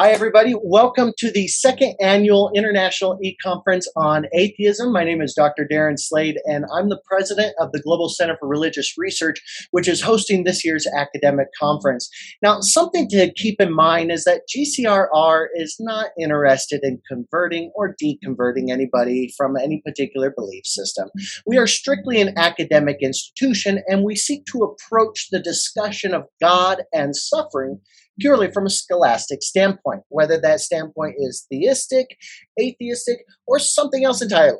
Hi, everybody. Welcome to the second annual International eConference on Atheism. My name is Dr. Darren Slade, and I'm the president of the Global Center for Religious Research, which is hosting this year's academic conference. Now, something to keep in mind is that GCRR is not interested in converting or deconverting anybody from any particular belief system. We are strictly an academic institution, and we seek to approach the discussion of God and suffering purely from a scholastic standpoint, whether that standpoint is theistic, atheistic, or something else entirely.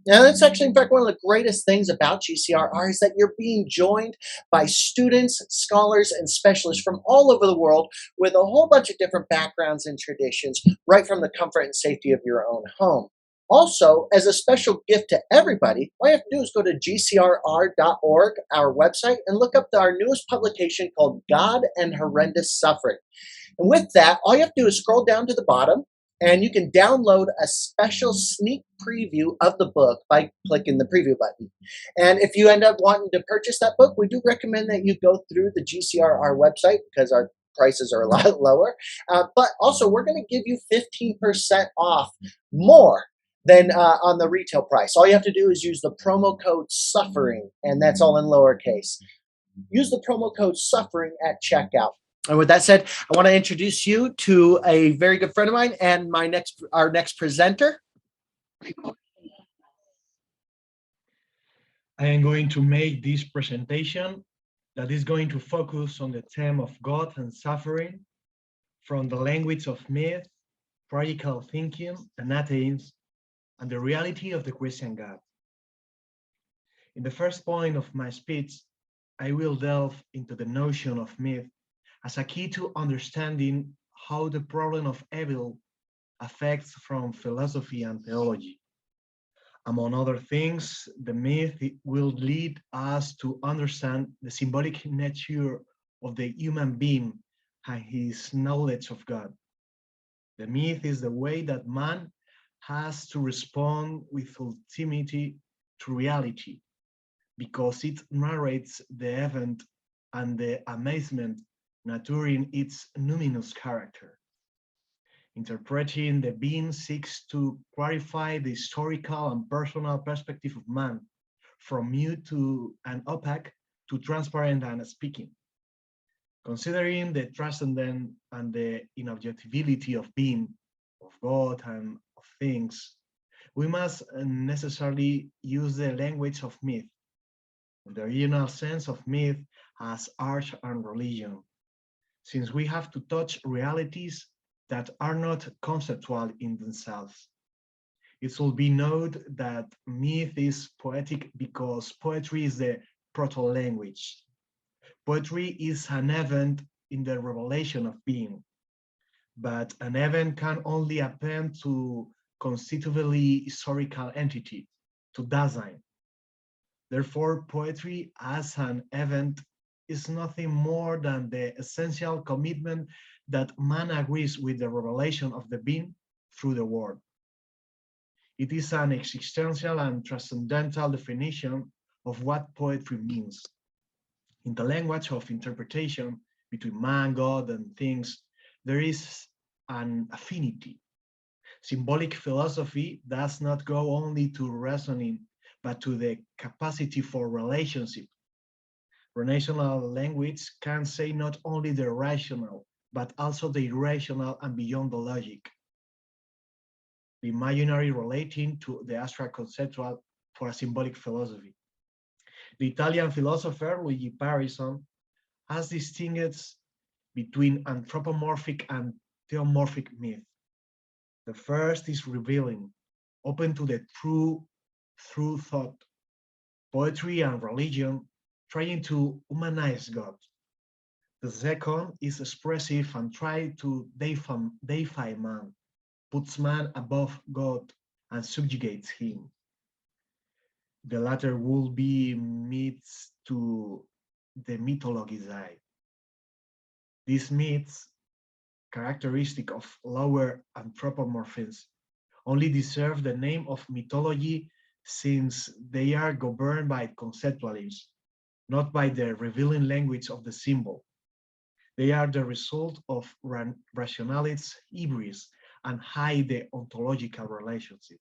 Now, that's actually, in fact, one of the greatest things about GCRR is that you're being joined by students, scholars, and specialists from all over the world with a whole bunch of different backgrounds and traditions, right from the comfort and safety of your own home. Also, as a special gift to everybody, all you have to do is go to gcrr.org, our website, and look up our newest publication called God and Horrendous Suffering. And with that, all you have to do is scroll down to the bottom, and you can download a special sneak preview of the book by clicking the preview button. And if you end up wanting to purchase that book, we do recommend that you go through the GCRR website because our prices are a lot lower. But also, we're going to give you 15% off more than on the retail price. All you have to do is use the promo code SUFFERING, and that's all in lowercase. Use the promo code SUFFERING at checkout. And with that said, I want to introduce you to a very good friend of mine and our next presenter. I am going to make this presentation that is going to focus on the theme of God and suffering from the language of myth, radical thinking, and atheism, and the reality of the Christian God. In the first point of my speech, I will delve into the notion of myth as a key to understanding how the problem of evil affects from philosophy and theology. Among other things, the myth will lead us to understand the symbolic nature of the human being and his knowledge of God. The myth is the way that man has to respond with ultimacy to reality, because it narrates the event and the amazement nurturing its numinous character. Interpreting the being seeks to clarify the historical and personal perspective of man, from mute to and opaque to transparent and speaking. Considering the transcendent and the inobjectivity of being, of God and of things, we must necessarily use the language of myth, in the original sense of myth as art and religion, since we have to touch realities that are not conceptual in themselves. It should be noted that myth is poetic because poetry is the proto-language. Poetry is an event in the revelation of being, but an event can only append to constitutively historical entity, to Dasein. Therefore, poetry as an event is nothing more than the essential commitment that man agrees with the revelation of the being through the word. It is an existential and transcendental definition of what poetry means. In the language of interpretation between man, God, and things, there is an affinity. Symbolic philosophy does not go only to reasoning, but to the capacity for relationship. Relational language can say not only the rational, but also the irrational and beyond the logic. The imaginary relating to the abstract conceptual for a symbolic philosophy. The Italian philosopher Luigi Parison has distinguished between anthropomorphic and theomorphic myth. The first is revealing, open to the true through thought, poetry and religion, trying to humanize God. The second is expressive and tries to deify man, puts man above God and subjugates him. The latter will be myths to the mythologized. These myths, characteristic of lower anthropomorphisms, only deserve the name of mythology since they are governed by conceptualism, not by the revealing language of the symbol. They are the result of rationality's hybris and hide the ontological relationship.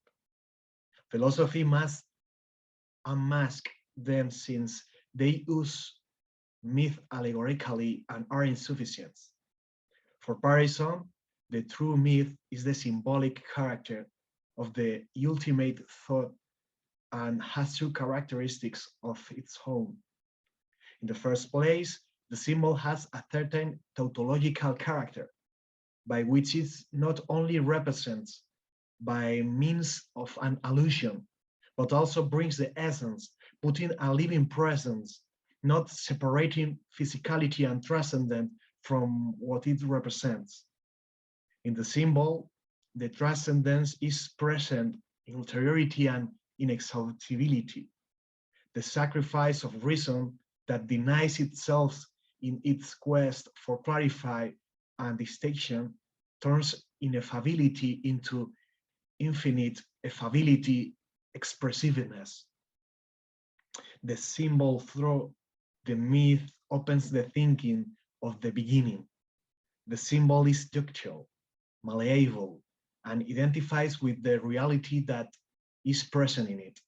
Philosophy must unmask them since they use myth allegorically and are insufficient. For Parison, the true myth is the symbolic character of the ultimate thought and has two characteristics of its own. In the first place, the symbol has a certain tautological character, by which it not only represents by means of an allusion, but also brings the essence, putting a living presence, not separating physicality and transcendent from what it represents. In the symbol, the transcendence is present in ulteriority and inexhaustibility, the sacrifice of reason that denies itself in its quest for clarify and distinction turns ineffability into infinite effability, expressiveness. The symbol through the myth opens the thinking of the beginning. The symbol is ductile, malleable, and identifies with the reality that is present in it.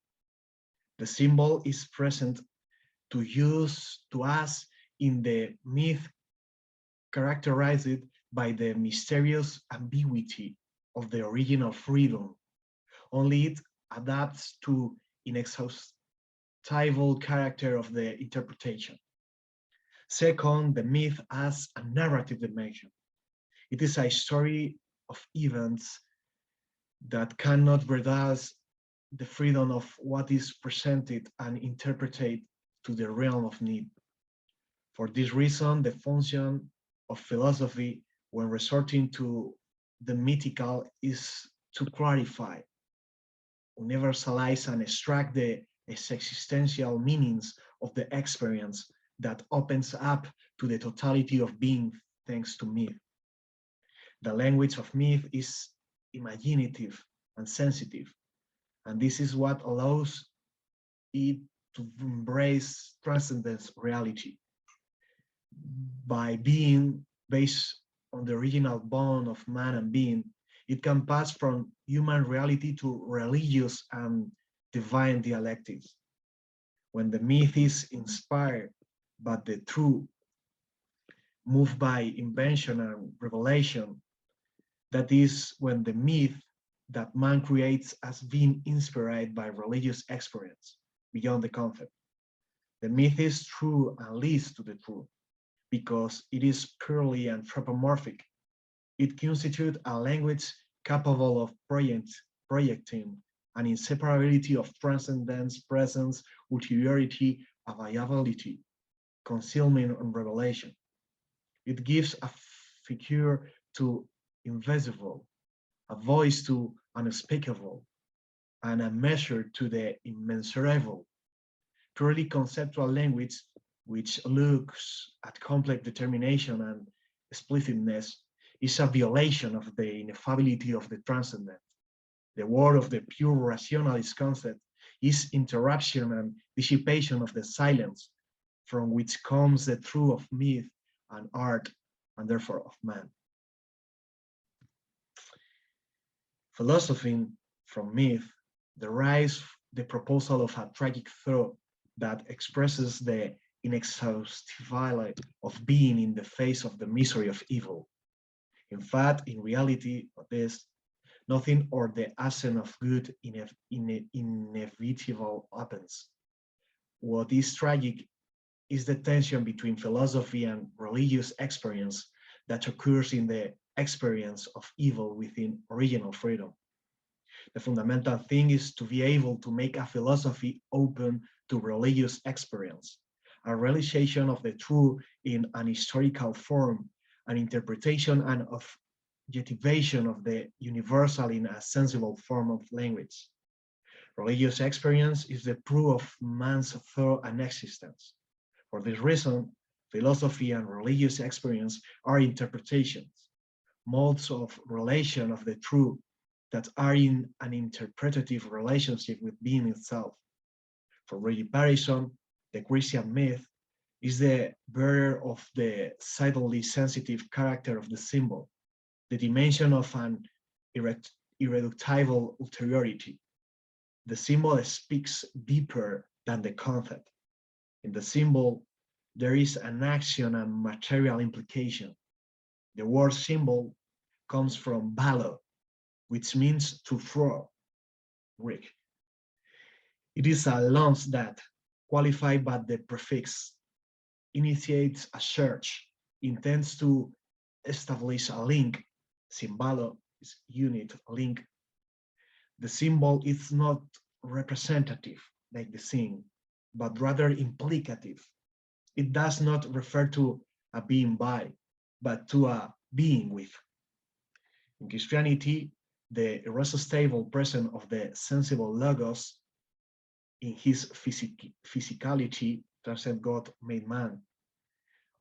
The symbol is present to us in the myth, characterized by the mysterious ambiguity of the original freedom. Only it adapts to inexhaustible character of the interpretation. Second, the myth has a narrative dimension. It is a story of events that cannot reduce the freedom of what is presented and interpreted to the realm of need. For this reason, the function of philosophy when resorting to the mythical is to clarify, universalize, and extract the existential meanings of the experience that opens up to the totality of being thanks to myth. The language of myth is imaginative and sensitive, and this is what allows it to embrace transcendent reality. By being based on the original bond of man and being, it can pass from human reality to religious and divine dialectics. When the myth is inspired by the truth, moved by invention and revelation, that is when the myth that man creates has been inspired by religious experience beyond the concept. The myth is true and leads to the truth because it is purely anthropomorphic. It constitutes a language capable of projecting an inseparability of transcendence, presence, ulteriority, availability, concealment, and revelation. It gives a figure to invisible, a voice to unspeakable, and a measure to the immeasurable. Purely conceptual language, which looks at complex determination and explicitness, is a violation of the ineffability of the transcendent. The word of the pure rationalist concept is interruption and dissipation of the silence from which comes the truth of myth and art, and therefore of man. Philosophy from myth derives the proposal of a tragic thought that expresses the inexhaustibility of being in the face of the misery of evil. In fact, in reality, this nothing or the absence of good inevitable happens. What is tragic is the tension between philosophy and religious experience that occurs in the experience of evil within original freedom. The fundamental thing is to be able to make a philosophy open to religious experience, a realization of the true in an historical form, an interpretation and objectivation of the universal in a sensible form of language. Religious experience is the proof of man's thought and existence. For this reason, philosophy and religious experience are interpretations, modes of relation of the truth that are in an interpretative relationship with being itself. For Parison, the Christian myth is the bearer of the sidely sensitive character of the symbol, the dimension of an irreducible ulteriority. The symbol speaks deeper than the concept. In the symbol, there is an action and material implication. The word symbol comes from balo, which means to throw, Greek. It is a lance that, qualified by the prefix, initiates a search, intends to establish a link. Symbolo is unit, link. The symbol is not representative, like the thing, but rather implicative. It does not refer to a being by, but to a being with. In Christianity, the irresistible presence of the sensible logos in his physicality, transcend God made man,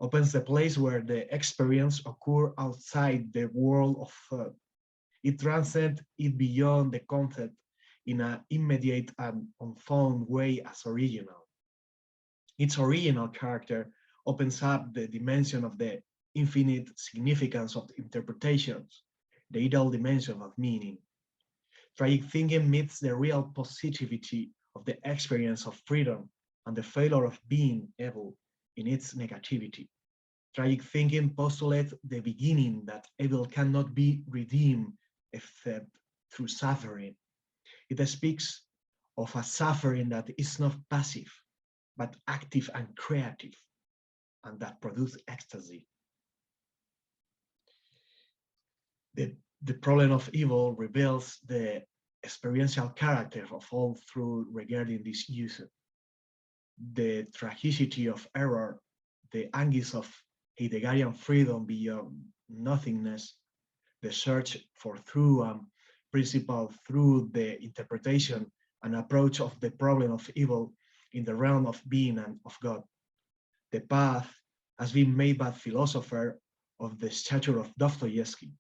opens the place where the experience occurs outside the world of thought. It transcends it beyond the concept in an immediate and unfound way as original. Its original character opens up the dimension of the infinite significance of the interpretations, the ideal dimension of meaning. Tragic thinking meets the real positivity of the experience of freedom and the failure of being evil in its negativity. Tragic thinking postulates the beginning that evil cannot be redeemed except through suffering. It speaks of a suffering that is not passive, but active and creative, and that produces ecstasy. The problem of evil reveals the experiential character of all through regarding this use. The tragicity of error, the anguish of Heideggerian freedom beyond nothingness, the search for true principle through the interpretation and approach of the problem of evil in the realm of being and of God. The path has been made by philosophers of the stature of Dostoevsky,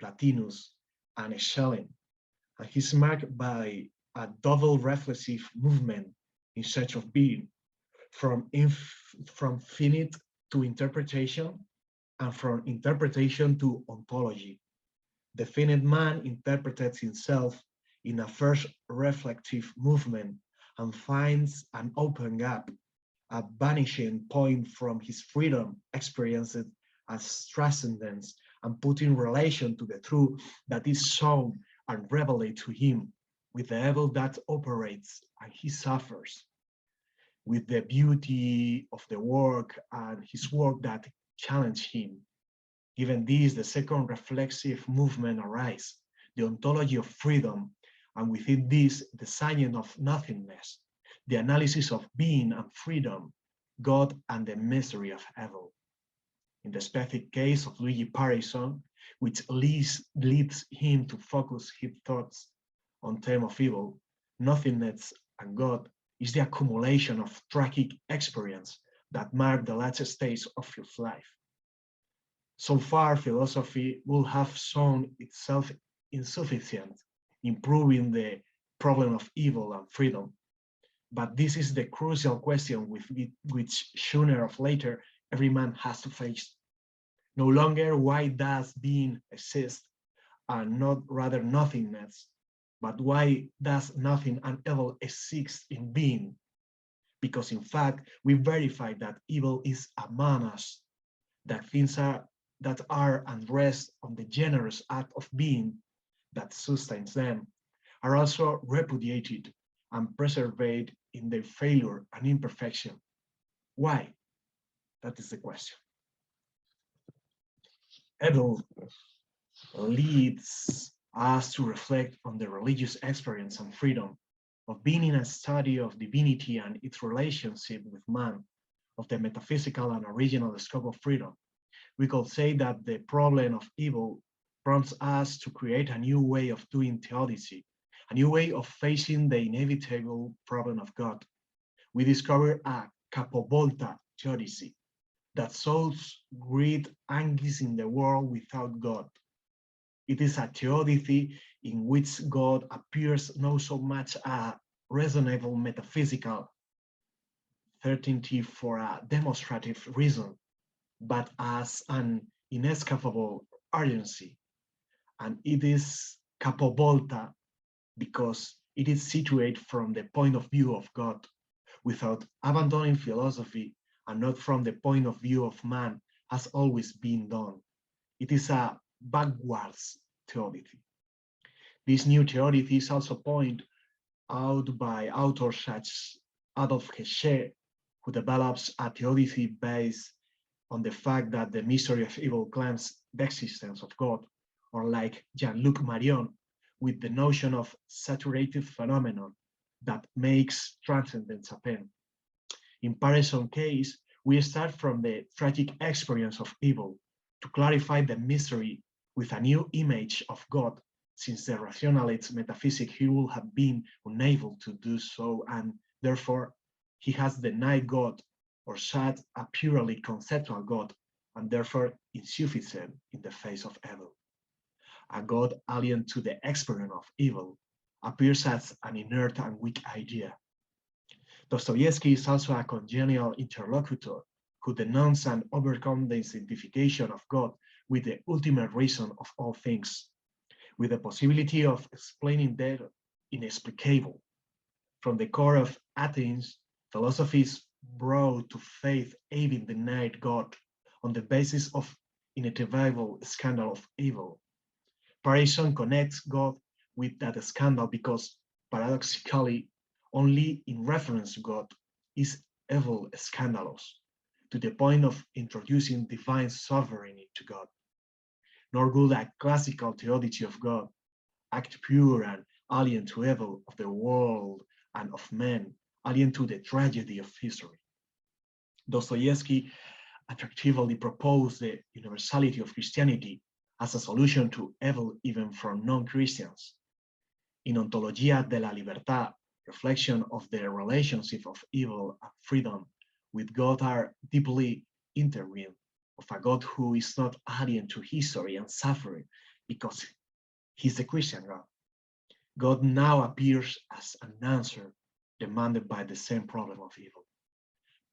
Plotinus, and Schelling, and he's marked by a double reflexive movement in search of being, from finite to interpretation, and from interpretation to ontology. The finite man interprets himself in a first reflective movement and finds an open gap, a vanishing point from his freedom experienced as transcendence and put in relation to the truth that is shown and revealed to him, with the evil that operates and he suffers, with the beauty of the work and his work that challenge him. Given this, the second reflexive movement arises, the ontology of freedom, and within this, the science of nothingness, the analysis of being and freedom, God and the mystery of evil. In the specific case of Luigi Parison, which leads him to focus his thoughts on the theme of evil, nothingness and God is the accumulation of tragic experience that mark the last stage of his life. So far, philosophy will have shown itself insufficient in proving the problem of evil and freedom. But this is the crucial question with which sooner or later every man has to face. No longer why does being exist and not rather nothingness, but why does nothing and evil exist in being? Because in fact, we verify that evil is among us, that things that are and rest on the generous act of being that sustains them are also repudiated and preserved in their failure and imperfection. Why? That is the question. Evil leads us to reflect on the religious experience and freedom of being in a study of divinity and its relationship with man, of the metaphysical and original scope of freedom. We could say that the problem of evil prompts us to create a new way of doing theodicy, a new way of facing the inevitable problem of God. We discover a capovolta theodicy that solves great anguish in the world without God. It is a theodicy in which God appears not so much a reasonable metaphysical certainty for a demonstrative reason, but as an inescapable urgency. And it is capovolta because it is situated from the point of view of God, without abandoning philosophy, and not from the point of view of man has always been done. It is a backwards theodicy. This new theodicy is also pointed out by authors such as Adolf Hesche, who develops a theodicy based on the fact that the mystery of evil claims the existence of God, or like Jean-Luc Marion, with the notion of saturated phenomenon that makes transcendence apparent. In Parison's case, we start from the tragic experience of evil to clarify the mystery with a new image of God, since the rationalist metaphysic he would have been unable to do so, and therefore he has denied God or sought a purely conceptual God, and therefore insufficient in the face of evil. A God alien to the experience of evil appears as an inert and weak idea. Dostoevsky is also a congenial interlocutor who denounces and overcomes the identification of God with the ultimate reason of all things, with the possibility of explaining the inexplicable. From the core of Athens, philosophy is brought to faith having denied God on the basis of inevitable scandal of evil. Parison connects God with that scandal because, paradoxically, only in reference to God is evil scandalous, to the point of introducing divine sovereignty to God. Nor would a classical theology of God, act pure and alien to evil of the world and of men, alien to the tragedy of history. Dostoevsky attractively proposed the universality of Christianity as a solution to evil even from non-Christians. In Ontologia de la Libertad, reflection of the relationship of evil and freedom with God are deeply intertwined, of a God who is not alien to history and suffering because he's the Christian God. God now appears as an answer demanded by the same problem of evil.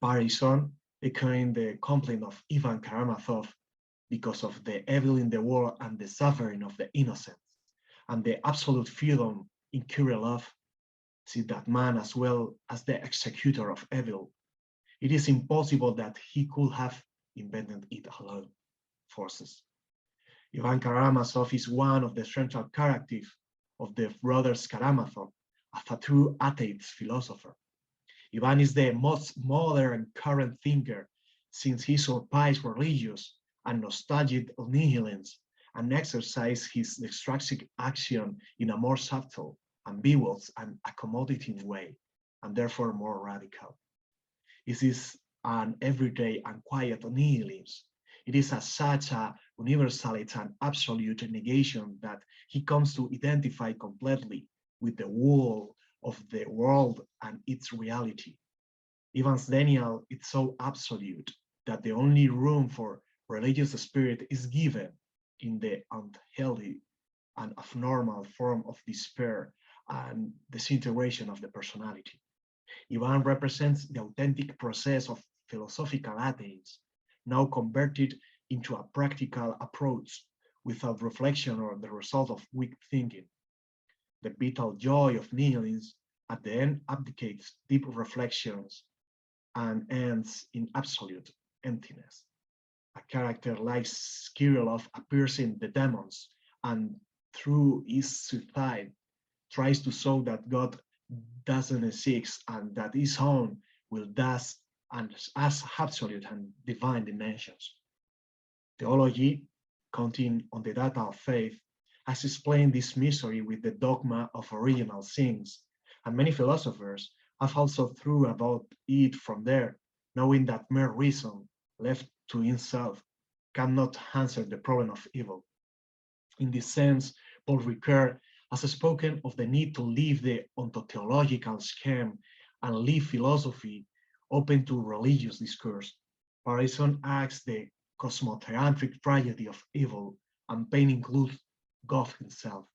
Parison, echoing the complaint of Ivan Karamazov because of the evil in the world and the suffering of the innocent, and the absolute freedom in Kirillov, see that man as well as the executor of evil, it is impossible that he could have invented it alone. Forces. Ivan Karamazov is one of the central characters of the brothers Karamazov as a true atheist philosopher. Ivan is the most modern current thinker since he surpassed religious and nostalgic nihilism and exercised his destructive action in a more subtle, ambiguous, and accommodating way, and therefore more radical. It is an everyday and quiet nihilism. It is as such a universality and absolute negation that he comes to identify completely with the whole of the world and its reality. Ivan's denial is so absolute that the only room for religious spirit is given in the unhealthy and abnormal form of despair and disintegration of the personality. Ivan represents the authentic process of philosophical atheism, now converted into a practical approach without reflection or the result of weak thinking. The vital joy of nihilism at the end abdicates deep reflections and ends in absolute emptiness. A character like Kirillov appears in The Demons and through his suicide tries to show that God doesn't exist and that his own will thus and as absolute and divine dimensions. Theology, counting on the data of faith, has explained this mystery with the dogma of original sins, and many philosophers have also thought about it from there, knowing that mere reason, left to itself, cannot answer the problem of evil. In this sense, Paul Ricoeur has spoken of the need to leave the ontotheological scheme and leave philosophy open to religious discourse. Parison asks the cosmotheantric tragedy of evil, and pain includes God himself.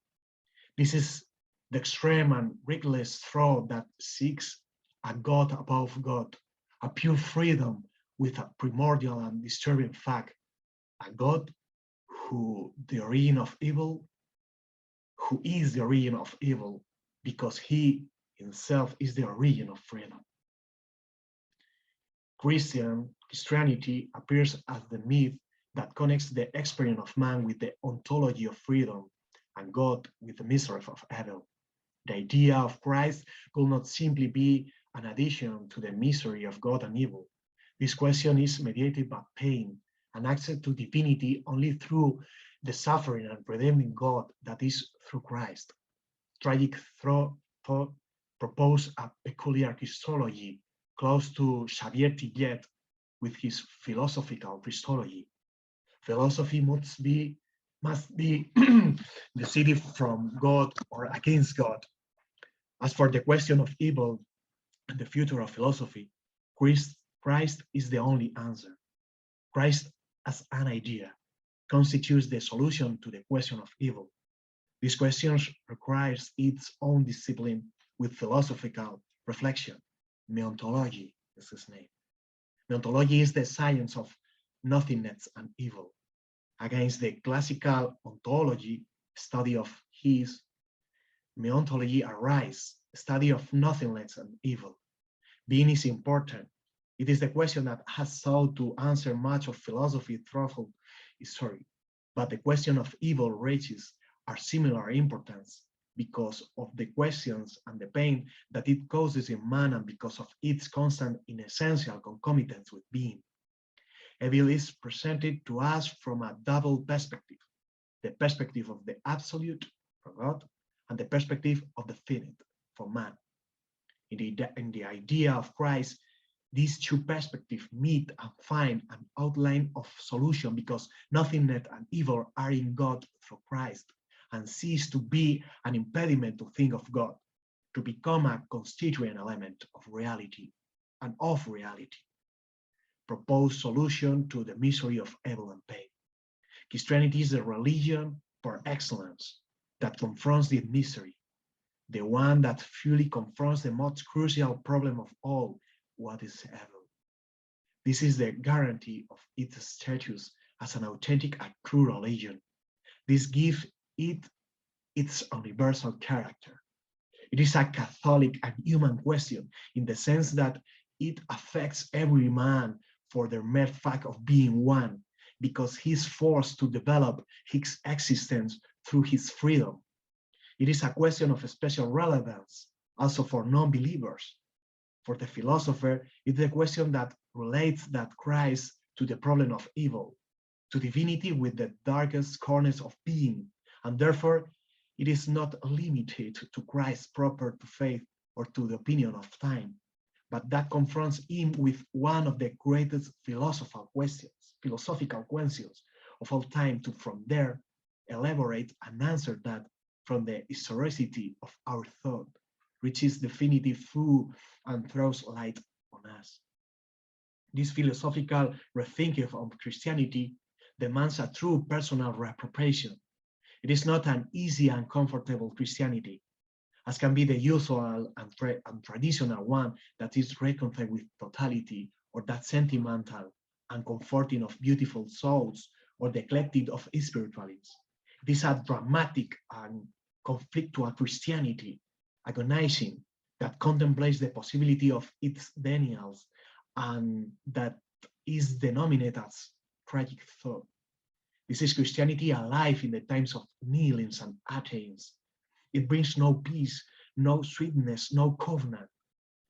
This is the extreme and reckless thought that seeks a God above God, a pure freedom with a primordial and disturbing fact, a God who is the origin of evil, because he himself is the origin of freedom. Christianity appears as the myth that connects the experience of man with the ontology of freedom and God with the misery of evil. The idea of Christ could not simply be an addition to the misery of God and evil. This question is mediated by pain and access to divinity only through the suffering and redeeming God that is through Christ. Tragic thought propose a peculiar Christology close to Xavier Tillet with his philosophical Christology. Philosophy must be decided from God or against God. As for the question of evil and the future of philosophy, Christ is the only answer. Christ as an idea constitutes the solution to the question of evil. This question requires its own discipline with philosophical reflection. Meontology is his name. Meontology is the science of nothingness and evil. Against the classical ontology, study of his, meontology arises, study of nothingness and evil. Being is important. It is the question that has sought to answer much of philosophy throughout history. But the question of evil reaches are similar importance because of the questions and the pain that it causes in man and because of its constant inessential concomitance with being. Evil is presented to us from a double perspective, the perspective of the absolute for God and the perspective of the finite for man. In the idea of Christ, these two perspectives meet and find an outline of solution because nothingness and evil are in God through Christ and cease to be an impediment to think of God, to become a constituent element of reality and of reality. Proposed solution to the misery of evil and pain. Christianity is the religion par excellence that confronts the misery, the one that fully confronts the most crucial problem of all, what is evil. This is the guarantee of its status as an authentic and true religion. This gives it its universal character. It is a Catholic and human question in the sense that it affects every man for the mere fact of being one, because he is forced to develop his existence through his freedom. It is a question of special relevance also for non-believers. For the philosopher, it's a question that relates that Christ to the problem of evil, to divinity with the darkest corners of being, and therefore it is not limited to Christ proper to faith or to the opinion of time, but that confronts him with one of the greatest philosophical questions of all time, to from there elaborate an answer that from the historicity of our thought reaches definitive through and throws light on us. This philosophical rethinking of Christianity demands a true personal reappropriation. It is not an easy and comfortable Christianity, as can be the usual and traditional one that is reconciled with totality, or that sentimental and comforting of beautiful souls, or the eclectic of spiritualism. It is a dramatic and conflictual Christianity, agonizing, that contemplates the possibility of its denials, and that is denominated as tragic thought. This is Christianity alive in the times of nihilists and atheists. It brings no peace, no sweetness, no covenant.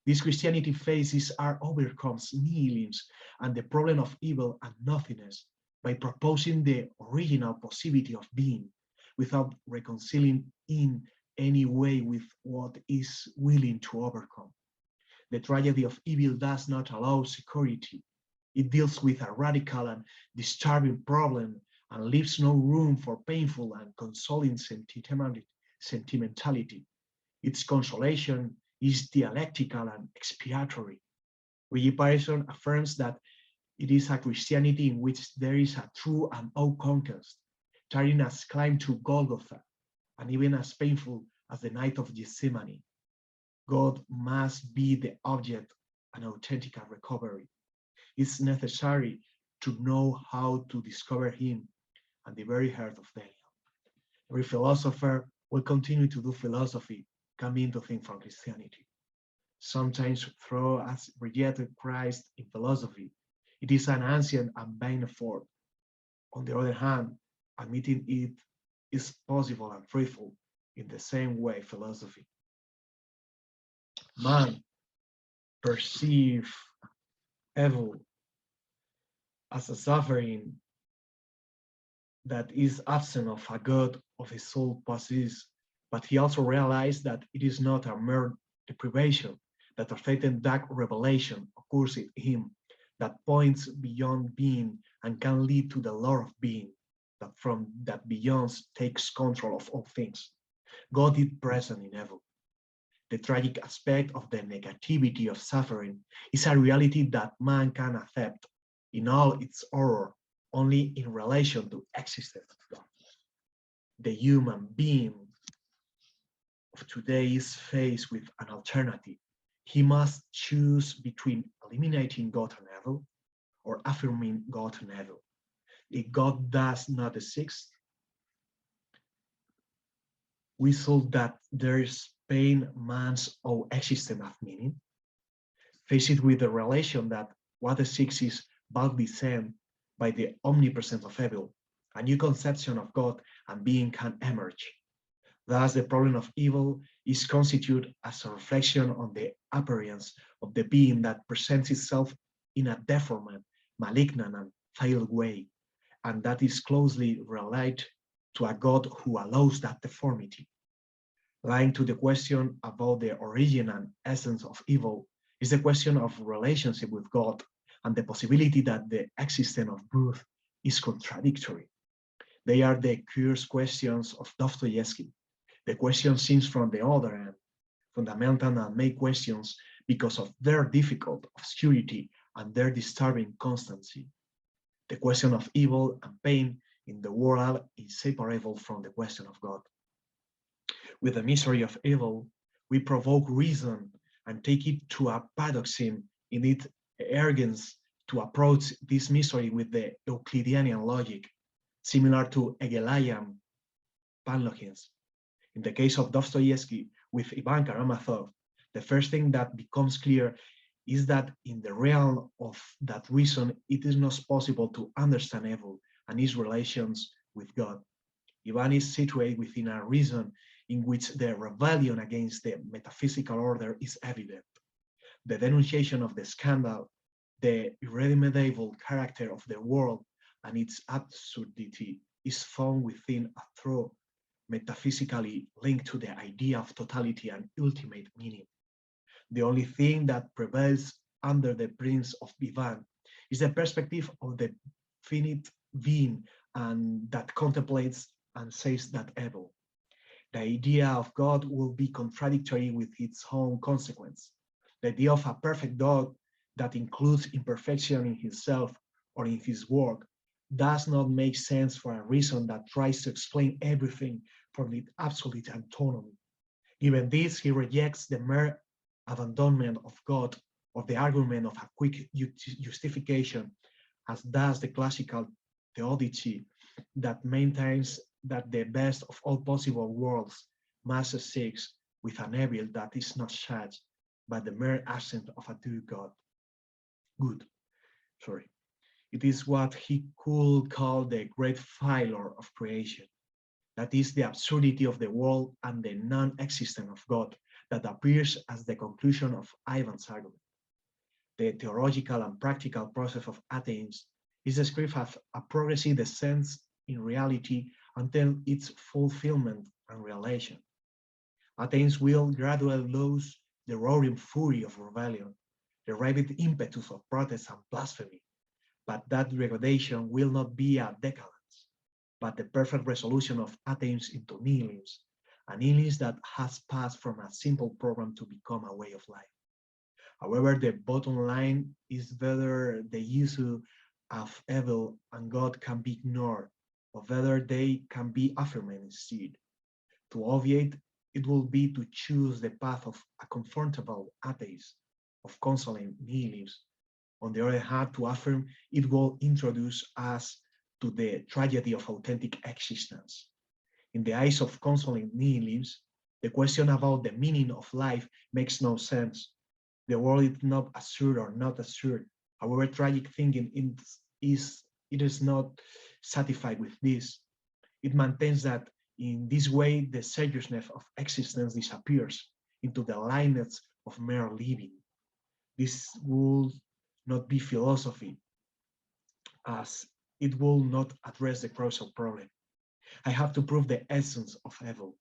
This Christianity faces or overcomes nihilism and the problem of evil and nothingness by proposing the original possibility of being, without reconciling in any way with what is willing to overcome. The tragedy of evil does not allow security. It deals with a radical and disturbing problem and leaves no room for painful and consoling sentimentality. Its consolation is dialectical and expiatory. Luigi Patterson affirms that it is a Christianity in which there is a true and all conquest, turning as climb to Golgotha, and even as painful as the night of Gethsemane. God must be the object an authentic recovery. It's necessary to know how to discover him at the very heart of Daniel. Every philosopher will continue to do philosophy, coming to think from Christianity. Sometimes, though as rejected Christ in philosophy, it is an ancient and vain effort. On the other hand, admitting it is possible and fruitful in the same way philosophy. Man perceive evil as a suffering that is absent of a God of his soul possesses, but he also realized that it is not a mere deprivation, that a certain dark revelation occurs in him that points beyond being and can lead to the Lord of being, that from that beyond takes control of all things. God is present in evil. The tragic aspect of the negativity of suffering is a reality that man can accept in all its horror only in relation to existence of God. The human being of today is faced with an alternative. He must choose between eliminating God and evil or affirming God and evil. If God does not exist, we saw that there is pain man's own existence of meaning. Faced with the relation that what exists is boldly sent by the omnipresence of evil, a new conception of God and being can emerge. Thus, the problem of evil is constituted as a reflection on the appearance of the being that presents itself in a deformed, malignant, and failed way, and that is closely related to a God who allows that deformity. Lying to the question about the origin and essence of evil is the question of relationship with God and the possibility that the existence of both is contradictory. They are the curious questions of Dostoevsky. The question seems from the other end, fundamental and main questions because of their difficult obscurity and their disturbing constancy. The question of evil and pain in the world are inseparable from the question of God. With the misery of evil, we provoke reason and take it to a paroxysm in its arrogance to approach this misery with the Euclidean logic, similar to Hegelian panlogism. In the case of Dostoevsky with Ivan Karamazov, the first thing that becomes clear is that in the realm of that reason, it is not possible to understand evil and its relations with God. Ivan is situated within a reason in which the rebellion against the metaphysical order is evident. The denunciation of the scandal, the irremediable character of the world, and its absurdity is found within a thought metaphysically linked to the idea of totality and ultimate meaning. The only thing that prevails under the prince of Ivan is the perspective of the finite being and that contemplates and says that evil. The idea of God will be contradictory with its own consequence. The idea of a perfect God that includes imperfection in himself or in his work does not make sense for a reason that tries to explain everything from its absolute autonomy. Given this, he rejects the mere abandonment of God or the argument of a quick justification, as does the classical theology that maintains that the best of all possible worlds must exist with an evil that is not such, but the mere absence of a true God. It is what he could call the great failure of creation. That is the absurdity of the world and the non-existence of God that appears as the conclusion of Ivan's argument. The theological and practical process of Athens is described as a progressive descent in reality until its fulfillment and realization. Athens will gradually lose the roaring fury of rebellion, the rabid impetus of protest and blasphemy, but that degradation will not be a decadence, but the perfect resolution of Athens into nihilism, an nihilism that has passed from a simple program to become a way of life. However, the bottom line is whether the use of evil and God can be ignored, or whether they can be affirmed instead. To obviate, it will be to choose the path of a comfortable atheist, of consoling nihilism. On the other hand, to affirm it will introduce us to the tragedy of authentic existence. In the eyes of consoling nihilism, the question about the meaning of life makes no sense. The world is not absurd or not absurd. However, tragic thinking is not satisfied with this. It maintains that in this way, the seriousness of existence disappears into the lightness of mere living. This would not be philosophy, as it will not address the causal problem. I have to prove the essence of evil.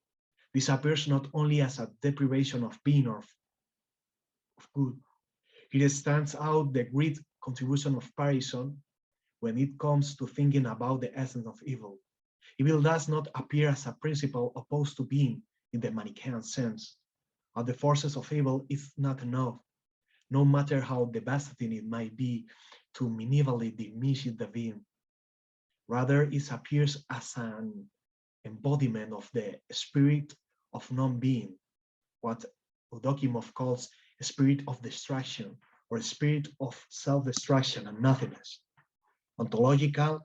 This appears not only as a deprivation of being or of good. It stands out the great contribution of Parison when it comes to thinking about the essence of evil. Evil does not appear as a principle opposed to being in the Manichaean sense. Of the forces of evil is not enough, no matter how devastating it might be, to minimally diminish the being. Rather, it appears as an embodiment of the spirit of non-being, what Eudokimov calls a spirit of destruction or a spirit of self-destruction and nothingness. Ontologically,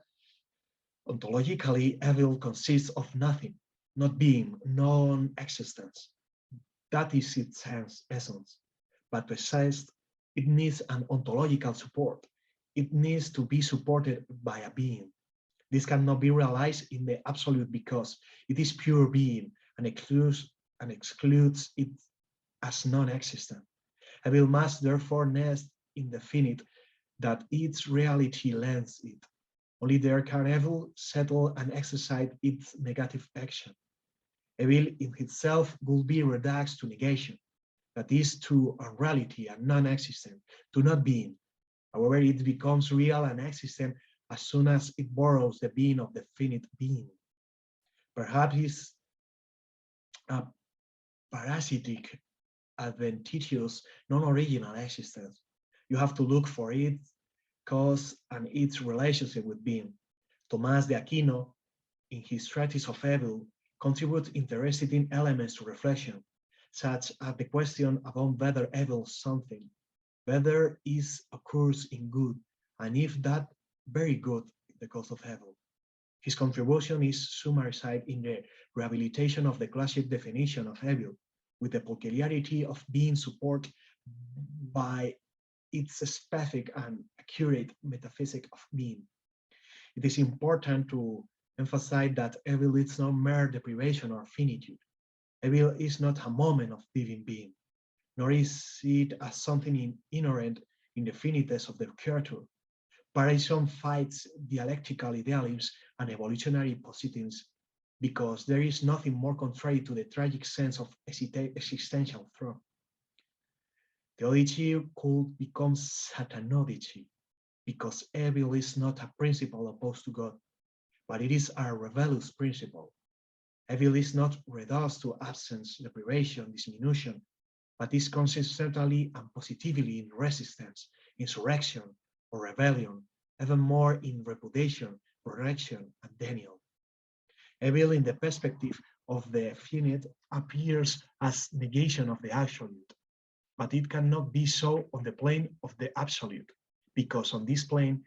evil consists of nothing, not being, non-existence. That is its essence. But to exist, it needs an ontological support. It needs to be supported by a being. This cannot be realized in the absolute because it is pure being and excludes it as non-existent. Evil must therefore nest in the finite that its reality lends it. Only there can evil settle and exercise its negative action. Evil in itself will be reduced to negation, that is, to unreality and non-existent, to not being. However, it becomes real and existent as soon as it borrows the being of the finite being. Perhaps it's a parasitic, adventitious, non-original existence. You have to look for it, cause, and its relationship with being. Tomás de Aquino, in his treatise of evil, contributes interesting elements to reflection, such as the question about whether evil is something, whether it occurs in good, and if that very good is the cause of evil. His contribution is summarized in the rehabilitation of the classic definition of evil, with the peculiarity of being supported by its specific and accurate metaphysic of being. It is important to emphasize that evil is not mere deprivation or finitude. Evil is not a moment of living being, nor is it as something inherent in the finiteness of the creature. Parison fights dialectical idealism and evolutionary positivism because there is nothing more contrary to the tragic sense of existential threat. Theology could become Satanology because evil is not a principle opposed to God, but it is a rebellious principle. Evil is not reduced to absence, deprivation, diminution, but is consistently and positively in resistance, insurrection, or rebellion, even more in repudiation, rejection, and denial. Evil in the perspective of the finite appears as negation of the absolute, but it cannot be so on the plane of the absolute, because on this plane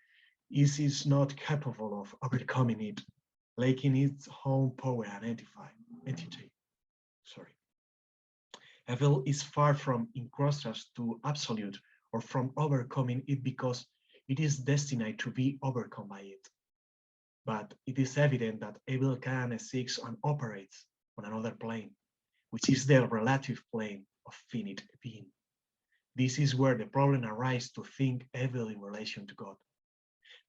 it is not capable of overcoming it, lacking its own power and entity. Evil is far from in contrast to absolute or from overcoming it because it is destined to be overcome by it. But it is evident that evil can exist and operates on another plane, which is the relative plane of finite being. This is where the problem arises to think evil in relation to God.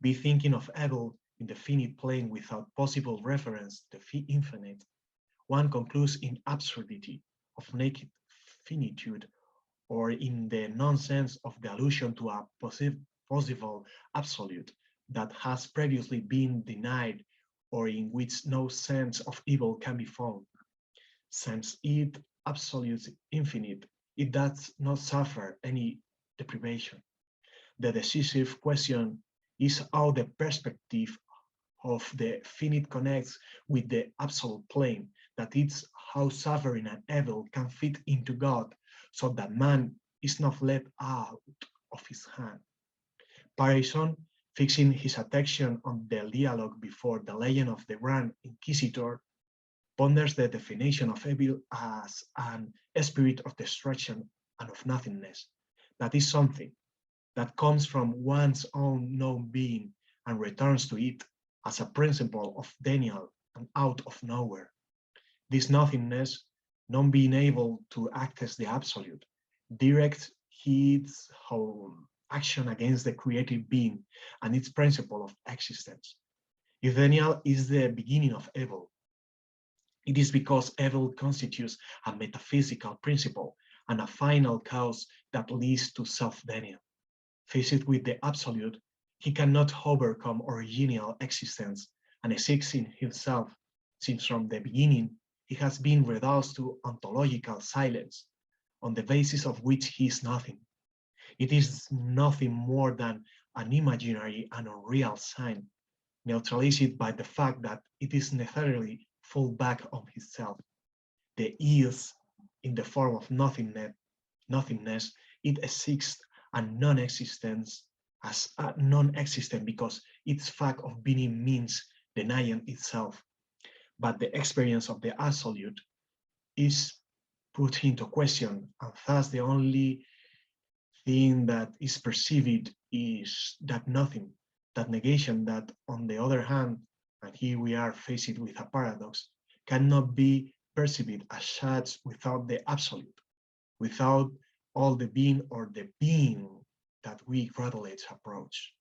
Be thinking of evil in the finite plane without possible reference to the infinite, one concludes in absurdity of naked finitude, or in the nonsense of the allusion to a possible absolute that has previously been denied, or in which no sense of evil can be found. Since it absolute infinite, it does not suffer any deprivation. The decisive question is how the perspective of the finite connects with the absolute plane, that is, how suffering and evil can fit into God, so that man is not let out of his hand. Parison, fixing his attention on the dialogue before the legend of the Grand Inquisitor, ponders the definition of evil as an spirit of destruction and of nothingness. That is something that comes from one's own known being and returns to it as a principle of denial and out of nowhere. This nothingness, not being able to access the absolute, directs its whole action against the creative being and its principle of existence. If denial is the beginning of evil, it is because evil constitutes a metaphysical principle and a final cause that leads to self-denial. Faced with the absolute, he cannot overcome original existence and exists in himself, since from the beginning he has been reduced to ontological silence, on the basis of which he is nothing. It is nothing more than an imaginary and unreal sign, neutralized by the fact that it is necessarily fall back on itself. The is, in the form of nothingness, it exists and non-existence as a non-existent because its fact of being means denying itself. But the experience of the absolute is put into question, and thus the only thing that is perceived is that nothing, that negation that, on the other hand, and here we are faced with a paradox, cannot be perceived as such without the absolute, without all the being or the being that we gradually approach.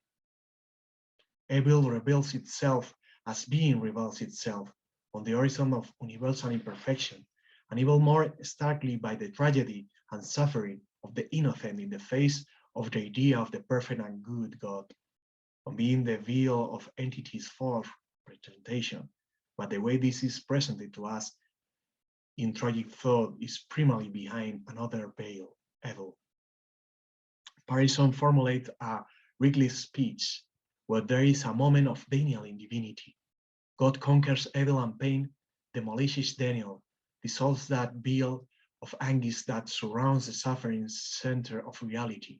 Evil reveals itself as being reveals itself on the horizon of universal imperfection, and even more starkly by the tragedy and suffering of the innocent in the face of the idea of the perfect and good God, on being the veil of entities' false presentation. But the way this is presented to us in tragic thought is primarily behind another veil, evil. Parison formulates a wriggly speech where there is a moment of denial in divinity. God conquers evil and pain, demolishes denial, dissolves that veil of anguish that surrounds the suffering center of reality.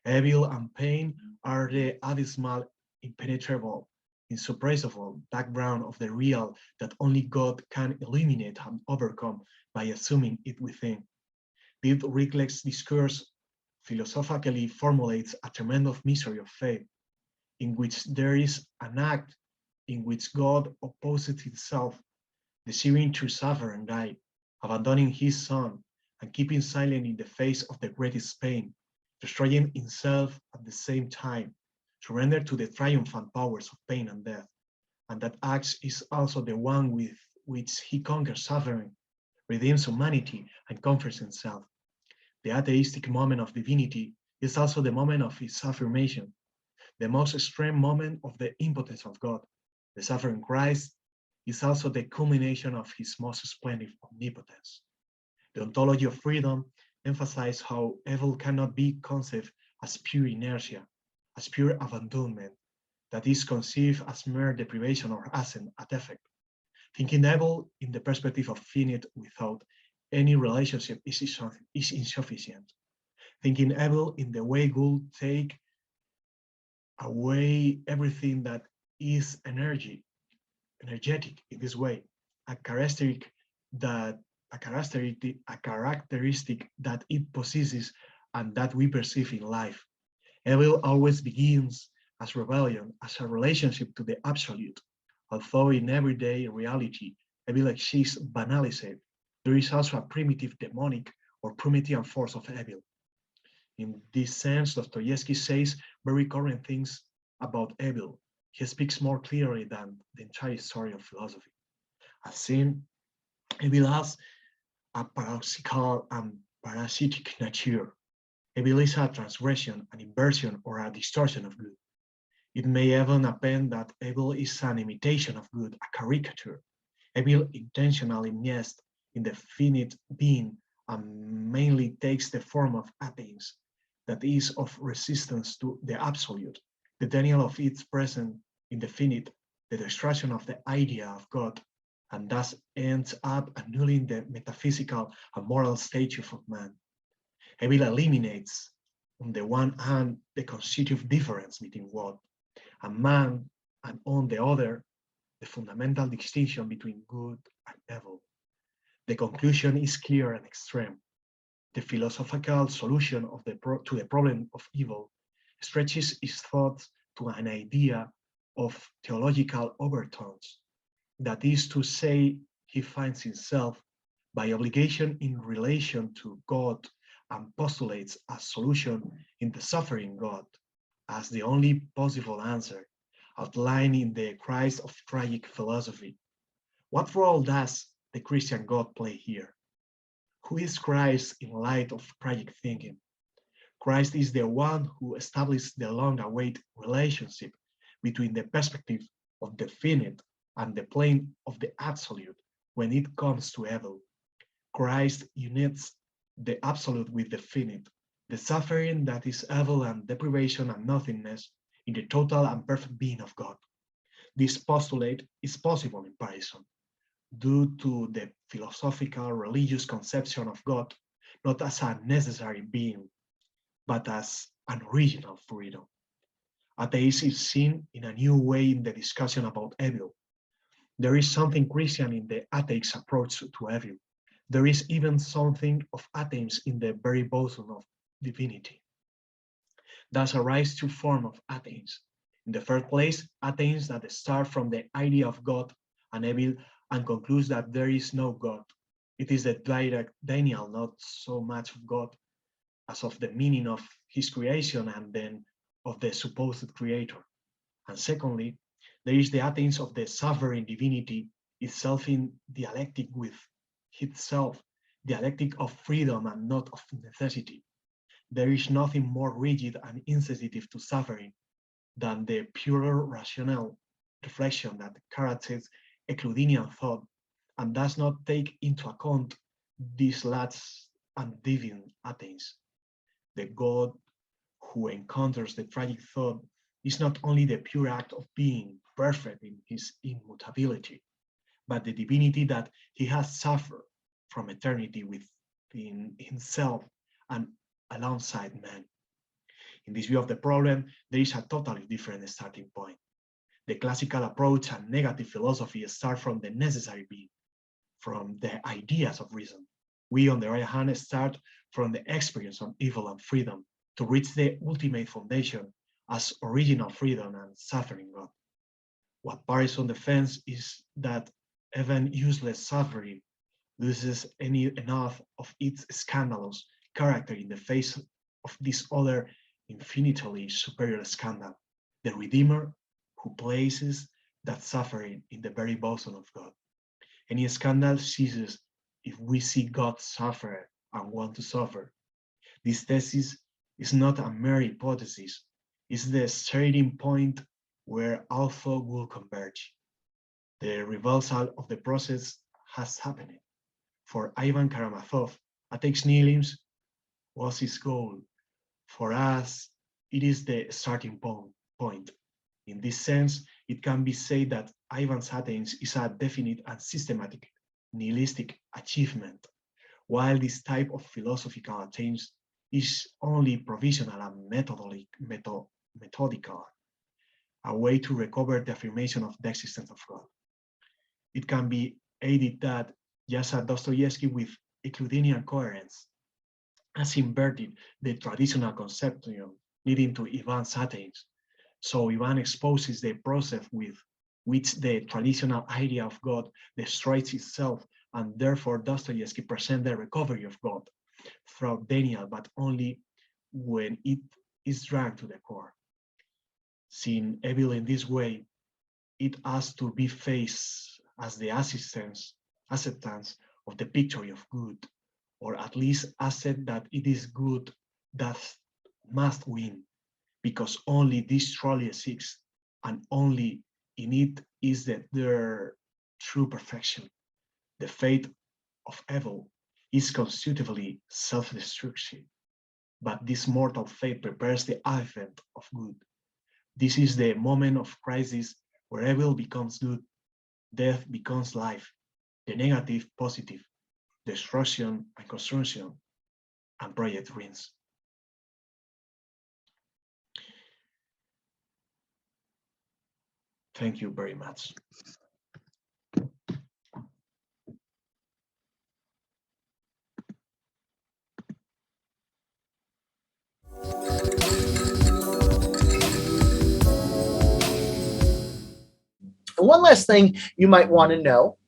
Evil and pain are the abysmal, impenetrable, insuppressible background of the real that only God can illuminate and overcome by assuming it within. This reckless discourse philosophically formulates a tremendous mystery of faith, in which there is an act in which God opposes itself, desiring to suffer and die, abandoning his son, and keeping silent in the face of the greatest pain, destroying himself at the same time, surrender to the triumphant powers of pain and death. And that act is also the one with which he conquers suffering, redeems humanity, and comforts himself. The atheistic moment of divinity is also the moment of his affirmation, the most extreme moment of the impotence of God. The suffering Christ is also the culmination of his most splendid omnipotence. The ontology of freedom emphasizes how evil cannot be conceived as pure inertia, as pure abandonment, that is conceived as mere deprivation or as an defect. Thinking evil in the perspective of finite without any relationship is insufficient. Thinking evil in the way would take away everything that is energetic in this way, a characteristic that it possesses and that we perceive in life. Evil always begins as rebellion, as a relationship to the absolute. Although in everyday reality, evil exists banalized, there is also a primitive demonic or primitive force of evil. In this sense, Dostoevsky says very current things about evil. He speaks more clearly than the entire story of philosophy. As seen, evil has a paradoxical and parasitic nature. Evil is a transgression, an inversion, or a distortion of good. It may even append that evil is an imitation of good, a caricature. Evil intentionally nests in the finite being and mainly takes the form of Atheism, that is of resistance to the absolute, the denial of its presence in the finite, the destruction of the idea of God, and thus ends up annulling the metaphysical and moral status of man. Evil eliminates, on the one hand, the constitutive difference between God and man, and on the other, the fundamental distinction between good and evil. The conclusion is clear and extreme. The philosophical solution to the problem of evil stretches its thoughts to an idea of theological overtones. That is to say, he finds himself by obligation in relation to God and postulates a solution in the suffering God as the only possible answer, outlined in the Christ of tragic philosophy. What role does the Christian God play here? Who is Christ in light of tragic thinking? Christ is the one who established the long-awaited relationship between the perspective of the finite and the plane of the absolute when it comes to evil. Christ unites the absolute with the finite, the suffering that is evil and deprivation and nothingness in the total and perfect being of God. This postulate is possible in Parison, due to the philosophical religious conception of God, not as a necessary being, but as an original freedom. Atheism is seen in a new way in the discussion about evil. There is something Christian in the atheist approach to evil. There is even something of atheism in the very boson of divinity. Thus arise two forms of atheism. In the first place, atheism that start from the idea of God and evil and concludes that there is no God. It is the direct denial not so much of God as of the meaning of his creation and then of the supposed creator. And secondly, there is the atheism of the sovereign divinity itself in dialectic with itself, dialectic of freedom and not of necessity. There is nothing more rigid and insensitive to suffering than the pure rational reflection that characterizes Euclidean thought and does not take into account these last and divine atheism. The God who encounters the tragic thought is not only the pure act of being perfect in his immutability, but the divinity that he has suffered from eternity within himself and alongside man. In this view of the problem, there is a totally different starting point. The classical approach and negative philosophy start from the necessary being, from the ideas of reason. We, on the other hand, start from the experience of evil and freedom to reach the ultimate foundation as original freedom and suffering God. What Parison defends is that even useless suffering loses enough of its scandalous character in the face of this other infinitely superior scandal, the Redeemer who places that suffering in the very bosom of God. Any scandal ceases if we see God suffer and want to suffer. This thesis is not a mere hypothesis, it's the starting point where all thought will converge. The reversal of the process has happened. For Ivan Karamazov, atheist nihilism was his goal. For us, it is the starting point. In this sense, it can be said that Ivan's atheism is a definite and systematic nihilistic achievement, while this type of philosophical atheism is only provisional and methodical, a way to recover the affirmation of the existence of God. It can be added that, just as Dostoevsky with Euclidean coherence has inverted the traditional conception leading to Ivan's atheism, so Ivan exposes the process with which the traditional idea of God destroys itself, and therefore Dostoevsky presents the recovery of God through denial, but only when it is dragged to the core. Seeing evil in this way, it has to be faced as the acceptance of the picture of good, or at least accept that it is good that must win, because only this truly exists, and only in it is their true perfection. The fate of evil is constitutively self-destruction, but this mortal fate prepares the advent of good. This is the moment of crisis where evil becomes good, death becomes life, the negative positive, destruction and construction. and Project Wins. Thank you very much. One last thing you might want to know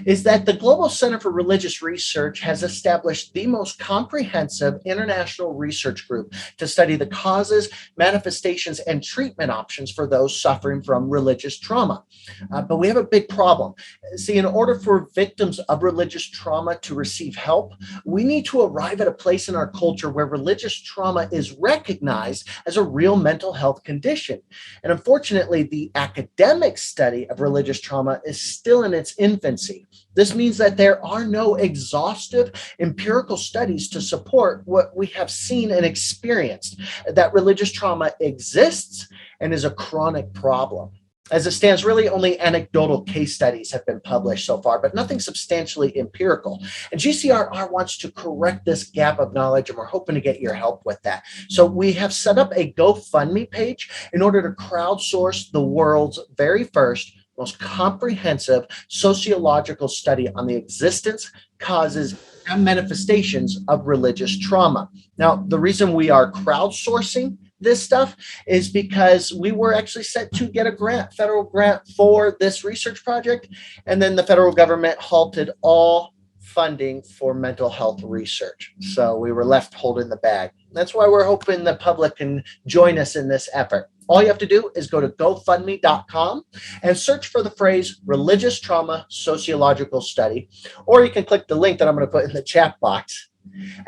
is that the Global Center for Religious Research has established the most comprehensive international research group to study the causes, manifestations, and treatment options for those suffering from religious trauma. But we have a big problem. See, in order for victims of religious trauma to receive help, we need to arrive at a place in our culture where religious trauma is recognized as a real mental health condition. And unfortunately, the academic study of religious trauma is still in its infancy. This means that there are no exhaustive empirical studies to support what we have seen and experienced, that religious trauma exists and is a chronic problem. As it stands, really only anecdotal case studies have been published so far, but nothing substantially empirical. And GCRR wants to correct this gap of knowledge, and we're hoping to get your help with that. So we have set up a GoFundMe page in order to crowdsource the world's very first, most comprehensive sociological study on the existence, causes, and manifestations of religious trauma. Now, the reason we are crowdsourcing this stuff is because we were actually set to get a grant, federal grant for this research project, and then the federal government halted all funding for mental health research. So we were left holding the bag. That's why we're hoping the public can join us in this effort. All you have to do is go to GoFundMe.com and search for the phrase religious trauma sociological study, or you can click the link that I'm going to put in the chat box.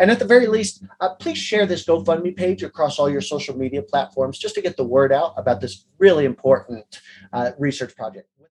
And at the very least, please share this GoFundMe page across all your social media platforms just to get the word out about this really important research project.